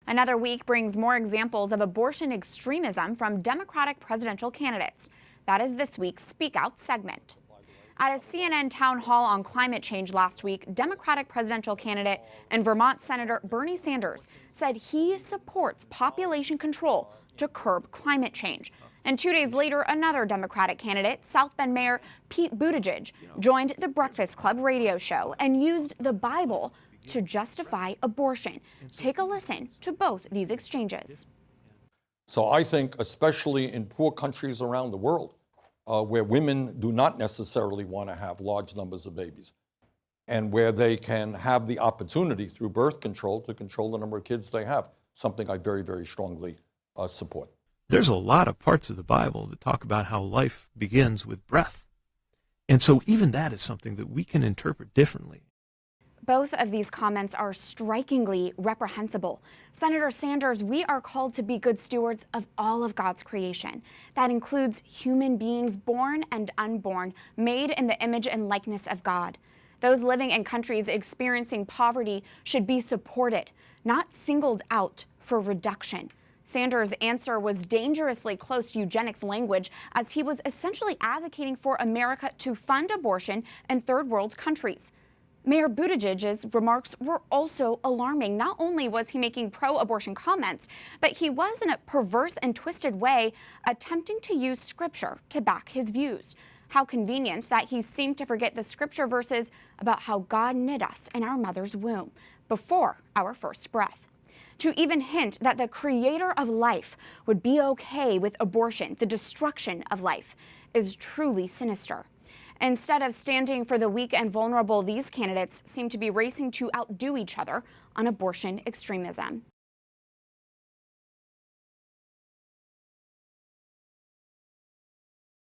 Another week brings more examples of abortion extremism from Democratic presidential candidates. That is this week's Speak Out segment. At a CNN town hall on climate change last week, Democratic presidential candidate and Vermont Senator Bernie Sanders said he supports population control to curb climate change. And 2 days later, another Democratic candidate, South Bend Mayor Pete Buttigieg, joined the Breakfast Club radio show and used the Bible to justify abortion. Take a listen to both these exchanges. So I think, especially in poor countries around the world, where women do not necessarily want to have large numbers of babies, and where they can have the opportunity through birth control to control the number of kids they have, something I very, very strongly support. There's a lot of parts of the Bible that talk about how life begins with breath. And so even that is something that we can interpret differently. Both of these comments are strikingly reprehensible. Senator Sanders, we are called to be good stewards of all of God's creation. That includes human beings born and unborn, made in the image and likeness of God. Those living in countries experiencing poverty should be supported, not singled out for reduction. Sanders' answer was dangerously close to eugenics language, as he was essentially advocating for America to fund abortion in third world countries. Mayor Buttigieg's remarks were also alarming. Not only was he making pro-abortion comments, but he was, in a perverse and twisted way, attempting to use scripture to back his views. How convenient that he seemed to forget the scripture verses about how God knit us in our mother's womb before our first breath. To even hint that the creator of life would be okay with abortion, the destruction of life, is truly sinister. Instead of standing for the weak and vulnerable, these candidates seem to be racing to outdo each other on abortion extremism.